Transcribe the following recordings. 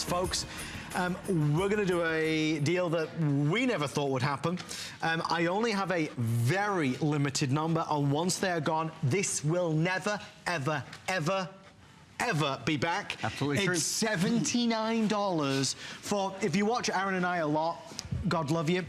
because, folks, we're going to do a deal that we never thought would happen. I only have a very limited number, and once they're gone, this will never, ever, ever be back. Absolutely true. It's $79 for, if you watch Aaron and I a lot, God love you.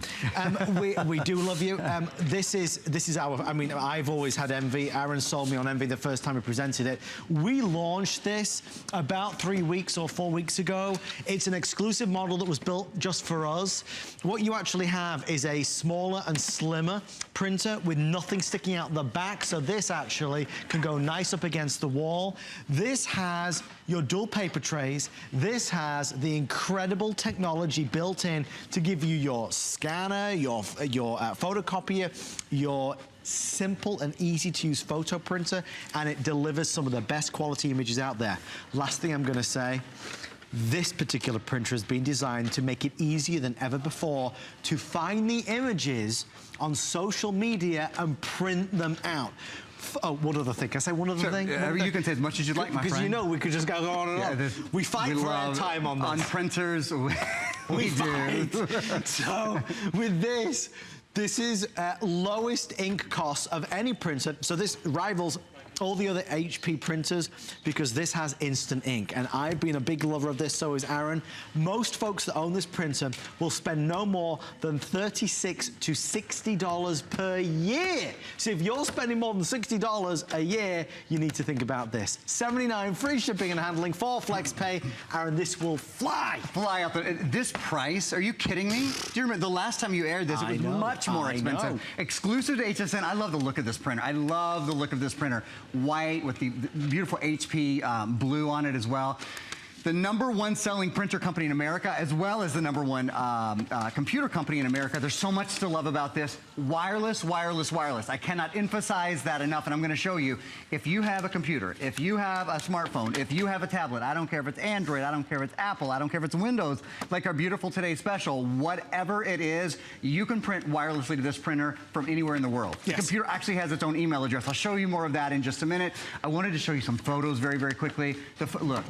We do love you. This is our, I mean, I've always had Envy. Aaron sold me on Envy the first time we presented it. We launched this about 3 weeks or 4 weeks ago. It's an exclusive model that was built just for us. What you actually have is a smaller and slimmer printer with nothing sticking out the back. So this actually can go nice up against the wall. This has your dual paper trays. This has the incredible technology built in to give you your scanner, your photocopier, your simple and easy to use photo printer, and it delivers some of the best quality images out there. Last thing I'm gonna say, this particular printer has been designed to make it easier than ever before to find the images on social media and print them out. Oh, one other thing. Can I say one other thing? You can say as much as you'd like, my friend. Because you know we could just go on and on. We fight for our time on this. On printers, we do. So with this is lowest ink cost of any printer. So this rivals all the other HP printers because this has instant ink, and I've been a big lover of this, so is Aaron. Most folks that own this printer will spend no more than $36 to $60 per year. So if you're spending more than $60 a year, you need to think about this. $79 free shipping and handling, 4 flex pay. Aaron, this will fly out there. This price, are you kidding me? Do you remember the last time you aired this? It was much more expensive. Exclusive to HSN. I love the look of this printer. I love the look of this printer. White with the beautiful HP blue on it as well. The #1 selling printer company in America, as well as the #1 computer company in America. There's so much to love about this. Wireless, wireless, wireless. I cannot emphasize that enough, and I'm gonna show you. If you have a computer, if you have a smartphone, if you have a tablet, I don't care if it's Android, I don't care if it's Apple, I don't care if it's Windows, like our beautiful Today Special, whatever it is, you can print wirelessly to this printer from anywhere in the world. Yes. The computer actually has its own email address. I'll show you more of that in just a minute. I wanted to show you some photos very, very quickly. Look,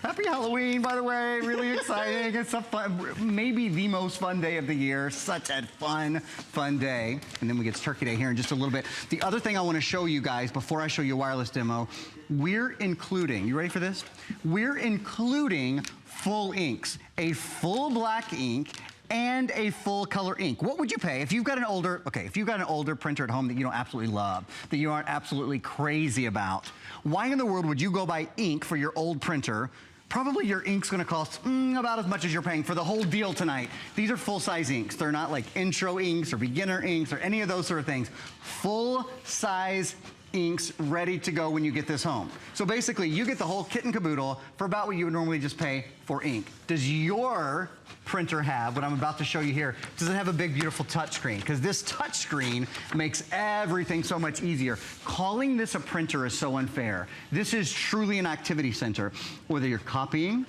happy Halloween, by the way, really exciting. It's a fun, maybe the most fun day of the year. Such a fun, fun day. And then we get to Turkey Day here in just a little bit. The other thing I want to show you guys before I show you a wireless demo, we're including, you ready for this? We're including full inks, a full black ink and a full color ink. What would you pay if you've got an older, printer at home that you don't absolutely love, that you aren't absolutely crazy about? Why in the world would you go buy ink for your old printer? Probably your ink's gonna cost about as much as you're paying for the whole deal tonight. These are full-size inks. They're not like intro inks or beginner inks or any of those sort of things. Full-size inks ready to go when you get this home. So basically, you get the whole kit and caboodle for about what you would normally just pay for ink. Does your printer have, what I'm about to show you here, does it have a big, beautiful touchscreen? Because this touchscreen makes everything so much easier. Calling this a printer is so unfair. This is truly an activity center. Whether you're copying,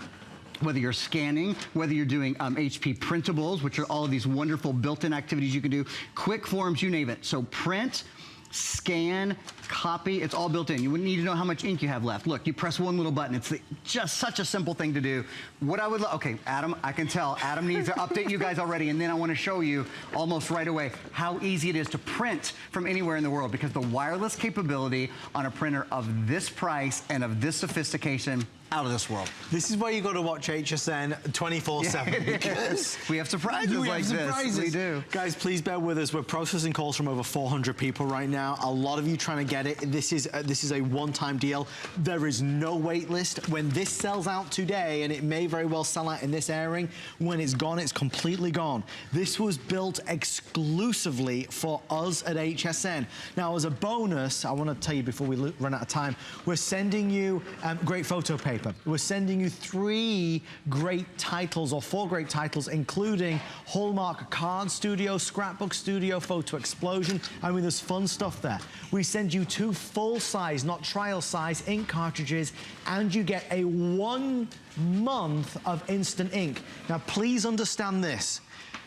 whether you're scanning, whether you're doing HP printables, which are all of these wonderful built-in activities you can do, quick forms, you name it. So print, scan, copy, it's all built in. You wouldn't need to know how much ink you have left. Look, you press one little button. It's just such a simple thing to do. What I would, okay, Adam, I can tell, Adam needs to update you guys already, and then I want to show you almost right away how easy it is to print from anywhere in the world, because the wireless capability on a printer of this price and of this sophistication, out of this world. This is why you got to watch HSN 24/7 because we have surprises like this. We do. Guys, please bear with us. We're processing calls from over 400 people right now. A lot of you trying to get it. This is a one-time deal. There is no wait list. When this sells out today, and it may very well sell out in this airing, when it's gone, it's completely gone. This was built exclusively for us at HSN. Now, as a bonus, I want to tell you before we run out of time, we're sending you great photo paper. We're sending you 3 great titles, or 4 great titles, including Hallmark Card Studio, Scrapbook Studio, Photo Explosion. I mean, there's fun stuff there. We send you 2 full-size, not trial-size, ink cartridges, and you get a 1 month of instant ink. Now, please understand this.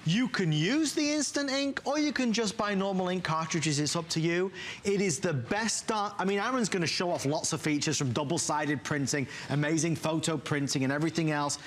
You can use the instant ink, or you can just buy normal ink cartridges. It's up to you. It is the best start. I mean, Aaron's gonna show off lots of features from double-sided printing, amazing photo printing, and everything else.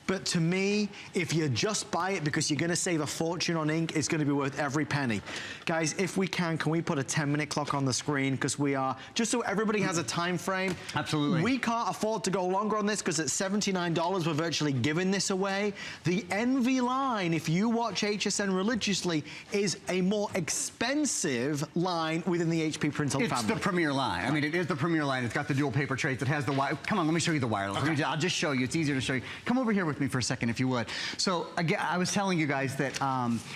But to me, if you just buy it because you're gonna save a fortune on ink, it's gonna be worth every penny. Guys, if we can we put a 10-minute clock on the screen? Because we are, just so everybody has a time frame. Absolutely. We can't afford to go longer on this because at $79, we're virtually giving this away. The Envy line, if you watch HSN religiously, is a more expensive line within the HP Printle family. It's the premier line. I mean, it is the premier line. It's got the dual paper trays. It has the wire. Come on, let me show you the wireless. Okay. I'll just show you. It's easier to show you. Come over here with me for a second, if you would. So, again, I was telling you guys that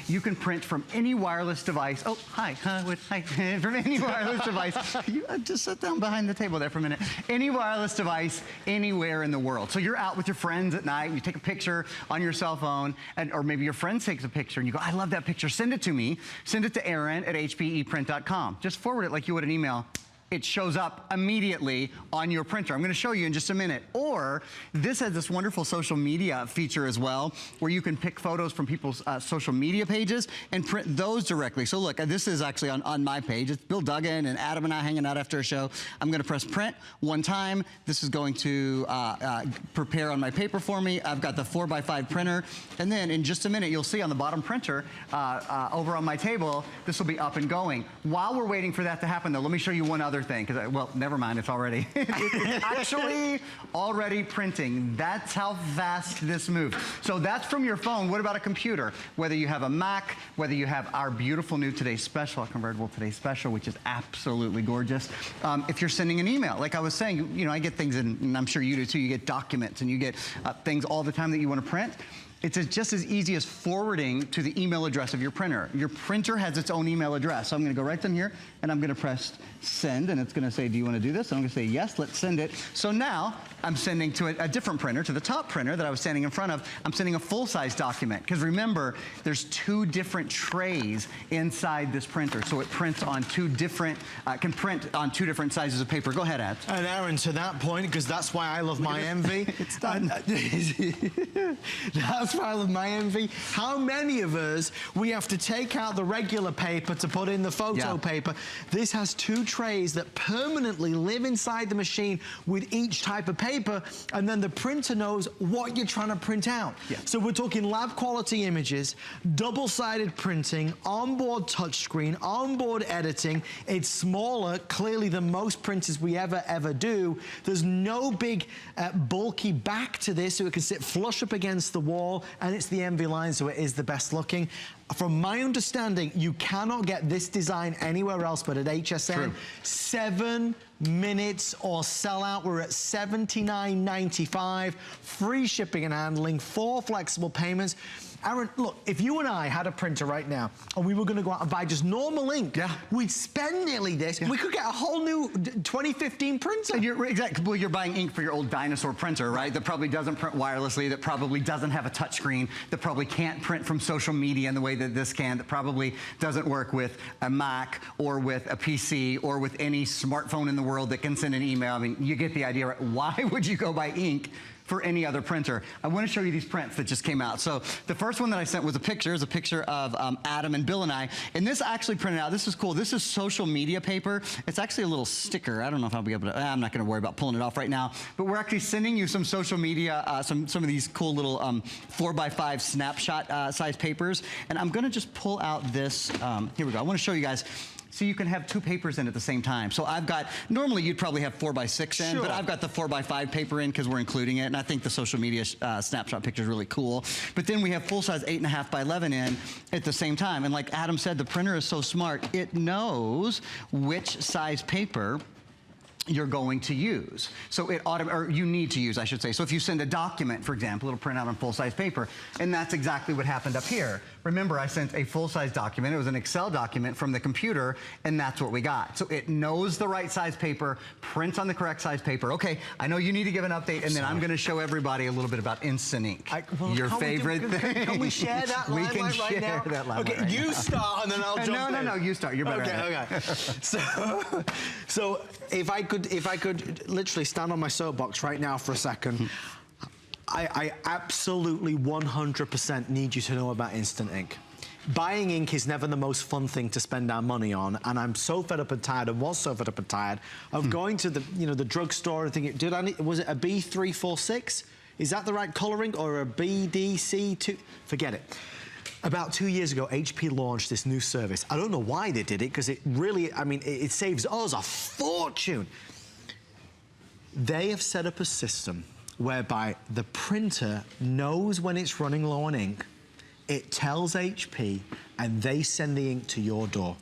you can print from any wireless device. Oh, hi. Hi. From any wireless device. You just sit down behind the table there for a minute. Any wireless device, anywhere in the world. So you're out with your friends at night, and you take a picture on your cell phone, or maybe your friend takes a picture, and you go, I love that picture. Send it to me. Send it to Aaron at hpeprint.com. Just forward it like you would an email. It shows up immediately on your printer. I'm gonna show you in just a minute. Or this has this wonderful social media feature as well, where you can pick photos from people's social media pages and print those directly. So look, this is actually on my page. It's Bill Duggan and Adam and I hanging out after a show. I'm gonna press print one time. This is going to prepare on my paper for me. I've got the 4x5 printer. And then in just a minute, you'll see on the bottom printer over on my table, this will be up and going. While we're waiting for that to happen though, let me show you one other thing, because, well, never mind, it's already, it's actually already printing. That's how fast this moves. So that's from your phone. What about a computer? Whether you have a Mac, whether you have our beautiful new Today's Special, convertible Today's Special, which is absolutely gorgeous. If you're sending an email, like I was saying, you know, I get things in, and I'm sure you do too, you get documents and you get things all the time that you want to print. It's just as easy as forwarding to the email address of your printer. Your printer has its own email address. So I'm gonna go right down here and I'm gonna press send, and it's gonna say, do you wanna do this? And I'm gonna say, yes, let's send it. So now I'm sending to a different printer, to the top printer that I was standing in front of. I'm sending a full-size document, because remember, there's 2 different trays inside this printer. So it prints on 2 different, can print on 2 different sizes of paper. Go ahead, Ad. And Aaron, to that point, because that's why I love my Envy. It's done. That's why I love my Envy. How many of us, we have to take out the regular paper to put in the photo paper? This has 2 trays that permanently live inside the machine with each type of paper, and then the printer knows what you're trying to print out. Yeah. So we're talking lab quality images, double-sided printing, onboard touchscreen, onboard editing. It's smaller, clearly, than most printers we ever do. There's no big bulky back to this, so it can sit flush up against the wall, and it's the Envy line, so it is the best looking. From my understanding, you cannot get this design anywhere else but at HSN. True. 7 minutes or sell out. We're at $79.95. Free shipping and handling, 4 flexible payments. Aaron, look, if you and I had a printer right now and we were going to go out and buy just normal ink, we'd spend nearly this. We could get a whole new 2015 printer. And you're, exactly, well, you're buying ink for your old dinosaur printer, right? That probably doesn't print wirelessly, that probably doesn't have a touchscreen, that probably can't print from social media in the way that this can, that probably doesn't work with a Mac or with a PC or with any smartphone in the world that can send an email. I mean, you get the idea, right? Why would you go buy ink for any other printer? I want to show you these prints that just came out. So the first one that I sent was a picture. It's a picture of Adam and Bill and I. And this actually printed out. This is cool. This is social media paper. It's actually a little sticker. I don't know if I'll be able to, I'm not going to worry about pulling it off right now. But we're actually sending you some social media, some of these cool little 4x5 snapshot size papers. And I'm going to just pull out this. Here we go. I want to show you guys. So you can have 2 papers in at the same time. So I've got, normally you'd probably have 4x6 in, but I've got the 4x5 paper in because we're including it, and I think the social media snapshot picture is really cool. But then we have full-size 8.5 by 11 in at the same time. And like Adam said, the printer is so smart, it knows which size paper you're going to use. So it or you need to use, I should say. So if you send a document, for example, it'll print out on full-size paper, and that's exactly what happened up here. Remember, I sent a full-size document. It was an Excel document from the computer, and that's what we got. So it knows the right size paper, prints on the correct size paper. Okay, I know you need to give an update, and then I'm gonna show everybody a little bit about Instant Ink. Your favorite thing. Can we share that limelight right now? We can share that limelight right you now. start, and then I'll jump in. No, you start. You're better at it. Okay. So if I could literally stand on my soapbox right now for a second, I absolutely 100% need you to know about Instant Ink. Buying ink is never the most fun thing to spend our money on, and I'm so fed up and tired, and was so fed up and tired of going to the, you know, the drugstore and thinking, was it a B346? Is that the right coloring, or a BDC2? Forget it. About 2 years ago, HP launched this new service. I don't know why they did it, because it really, I mean, it saves us a fortune. They have set up a system whereby the printer knows when it's running low on ink, it tells HP, and they send the ink to your door.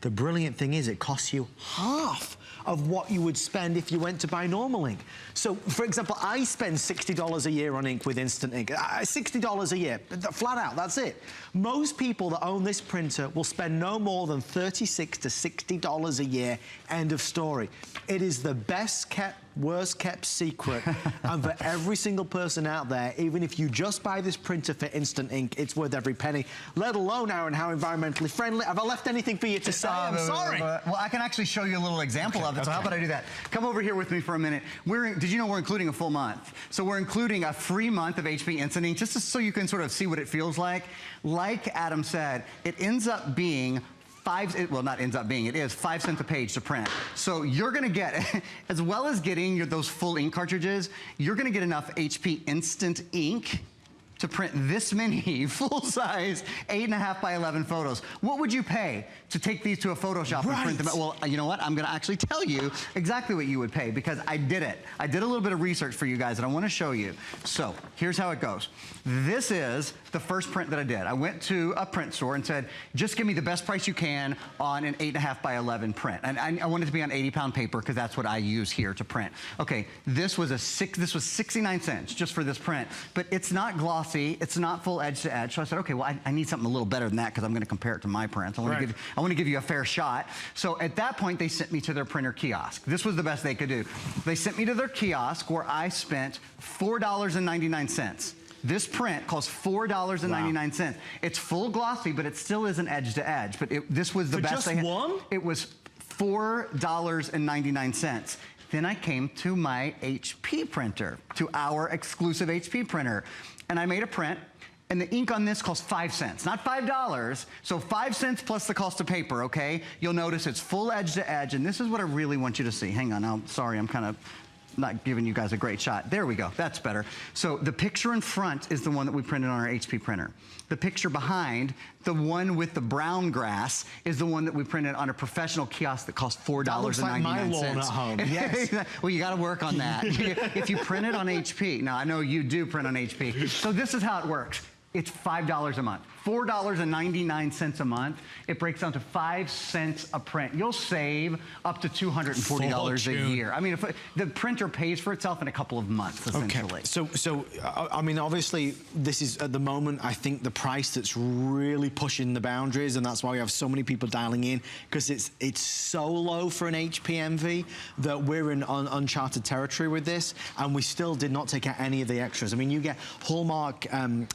The brilliant thing is it costs you half of what you would spend if you went to buy normal ink. So, for example, I spend $60 a year on ink with Instant Ink. $60 a year, flat out, that's it. Most people that own this printer will spend no more than $36 to $60 a year, end of story. It is the best kept, worst kept secret, and for every single person out there, even if you just buy this printer for Instant Ink, it's worth every penny, let alone, Aaron, how environmentally friendly. Have I left anything for you to say? I'm sorry. Well, I can actually show you a little example of it, so how about I do that? Come over here with me for a minute. Did you know we're including a full month? So we're including a free month of HP Instant Ink, just so you can sort of see what it feels like. Like Adam said, it ends up being it is 5 cents a page to print. So you're gonna get, as well as getting those full ink cartridges, you're gonna get enough HP Instant Ink to print this many full-size 8.5 by 11 photos. What would you pay to take these to a photo shop and print them out? Well, you know what? I'm gonna actually tell you exactly what you would pay, because I did it. I did a little bit of research for you guys, and I wanna show you. So here's how it goes. This is the first print that I did. I went to a print store and said, just give me the best price you can on an 8.5 by 11 print. And I wanted it to be on 80-pound paper, because that's what I use here to print. Okay, this was 69 cents just for this print, but it's not glossy. It's not full edge to edge. So I said, okay, well, I need something a little better than that, because I'm going to compare it to my print. I want to give you a fair shot. So at that point, they sent me to their printer kiosk. This was the best they could do. They sent me to their kiosk, where I spent $4.99. This print costs $4.99. Wow. It's full glossy, but it still isn't edge to edge. But this was the best they had. One? It was $4.99. Then I came to my HP printer, to our exclusive HP printer, and I made a print, and the ink on this costs 5 cents, not $5. So 5 cents plus the cost of paper, okay? You'll notice it's full edge to edge, and this is what I really want you to see. Hang on, sorry, I'm kind of not giving you guys a great shot. There we go, that's better. So the picture in front is the one that we printed on our HP printer. The picture behind, the one with the brown grass, is the one that we printed on a professional kiosk that cost $4.99. That looks like my lawn at home, yes. Well, you gotta work on that. If you print it on HP, now I know you do print on HP, so this is how it works. It's $5 a month. $4.99 a month. It breaks down to 5 cents a print. You'll save up to $240 a year. I mean, if the printer pays for itself in a couple of months, essentially. Okay. So I mean, obviously, this is at the moment, I think, the price that's really pushing the boundaries, and that's why we have so many people dialing in, because it's so low for an HP Envy that we're in uncharted territory with this, and we still did not take out any of the extras. I mean, you get Hallmark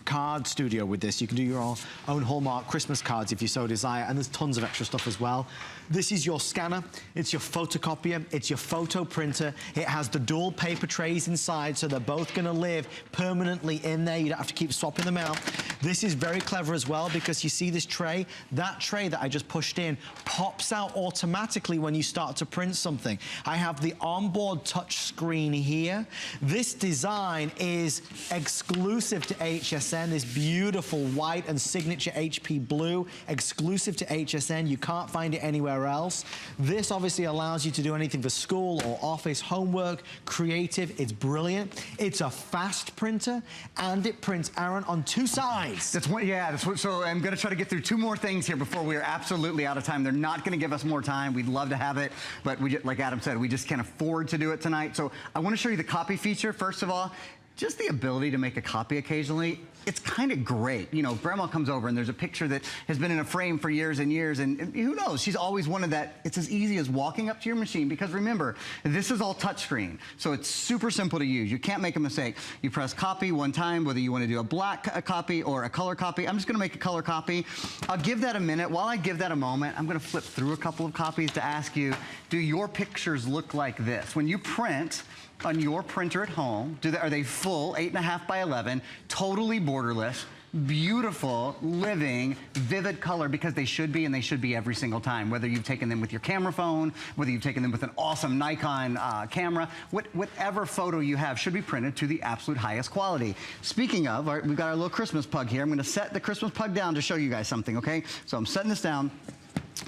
card studio with this. You can do your own Hallmark Christmas cards if you so desire, and there's tons of extra stuff as well. This is your scanner, it's your photocopier, it's your photo printer. It has the dual paper trays inside, so they're both gonna live permanently in there. You don't have to keep swapping them out. This is very clever as well, because you see this tray? That tray that I just pushed in pops out automatically when you start to print something. I have the onboard touch screen here. This design is exclusive to HSN, this beautiful white and signature HP blue, exclusive to HSN. You can't find it anywhere else. This obviously allows you to do anything for school or office, homework, creative. It's brilliant. It's a fast printer, and it prints, Aaron, on 2 sides. That's one, yeah, so I'm gonna try to get through 2 more things here before we are absolutely out of time. They're not gonna give us more time. We'd love to have it, but like Adam said, we just can't afford to do it tonight. So I wanna show you the copy feature, first of all. Just the ability to make a copy occasionally, it's kind of great. You know, grandma comes over and there's a picture that has been in a frame for years and years, and who knows, she's always wanted that. It's as easy as walking up to your machine, because remember, this is all touchscreen, so it's super simple to use. You can't make a mistake. You press copy one time, whether you want to do a black copy or a color copy. I'm just gonna make a color copy. I'll give that a minute. While I give that a moment, I'm gonna flip through a couple of copies to ask you, do your pictures look like this? When you print, on your printer at home. Are they full, 8.5 by 11, totally borderless, beautiful, living, vivid color, because they should be, and they should be every single time. Whether you've taken them with your camera phone, whether you've taken them with an awesome Nikon camera, whatever photo you have should be printed to the absolute highest quality. Speaking of, we've got our little Christmas pug here. I'm gonna set the Christmas pug down to show you guys something, okay? So I'm setting this down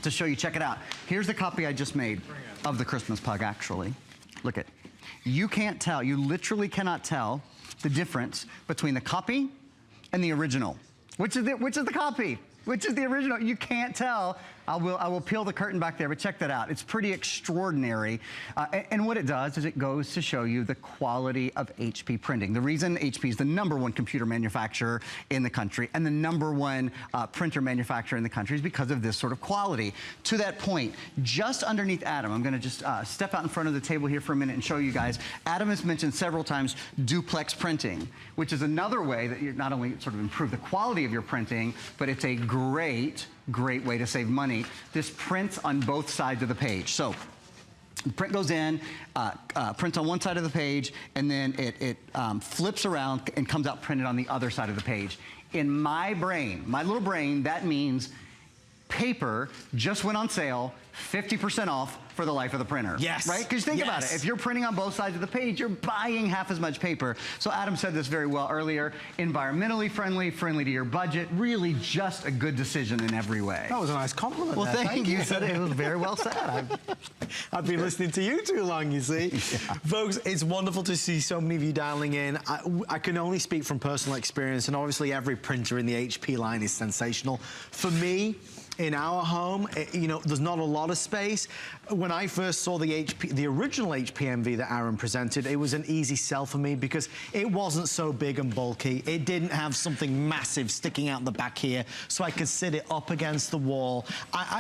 to show you, check it out. Here's the copy I just made of the Christmas pug, actually. Look at, you can't tell, you literally cannot tell the difference between the copy and the original. Which is the copy? Which is the original? You can't tell. I will peel the curtain back there, but check that out. It's pretty extraordinary. And what it does is it goes to show you the quality of HP printing. The reason HP is the #1 computer manufacturer in the country and the #1 printer manufacturer in the country is because of this sort of quality. To that point, just underneath Adam, I'm gonna just step out in front of the table here for a minute and show you guys. Adam has mentioned several times duplex printing, which is another way that you not only sort of improve the quality of your printing, but it's a great way to save money. This prints on both sides of the page. So the print goes in, prints on one side of the page, and then it flips around and comes out printed on the other side of the page. In my brain, my little brain, that means paper just went on sale, 50% off for the life of the printer. Yes. Right? Because think about it. If you're printing on both sides of the page, you're buying half as much paper. So Adam said this very well earlier. Environmentally friendly, friendly to your budget, really just a good decision in every way. That was a nice compliment. Well, there. thank you. You said it was very well said. I've been listening to you too long, you see. Yeah. Folks, it's wonderful to see so many of you dialing in. I can only speak from personal experience, and obviously every printer in the HP line is sensational. For me, in our home, you know, there's not a lot of space. When I first saw the original HP Envy that Aaron presented, it was an easy sell for me because it wasn't so big and bulky. It didn't have something massive sticking out the back here, so I could sit it up against the wall.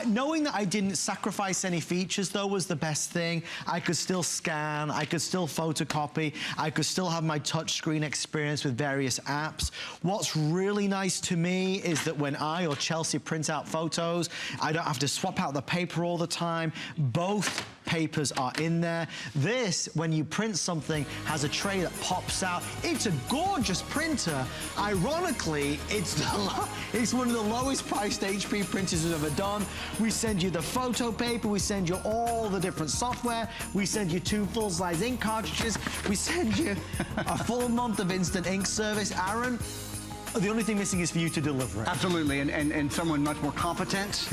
Knowing that I didn't sacrifice any features, though, was the best thing. I could still scan, I could still photocopy, I could still have my touchscreen experience with various apps. What's really nice to me is that when I or Chelsea print out photos, I don't have to swap out the paper all the time. Both papers are in there. This, when you print something, has a tray that pops out. It's a gorgeous printer. Ironically, it's one of the lowest priced HP printers we've ever done. We send you the photo paper, we send you all the different software, we send you 2 full-size ink cartridges, we send you a full month of instant ink service. Aaron, the only thing missing is for you to deliver it. Absolutely, and someone much more competent.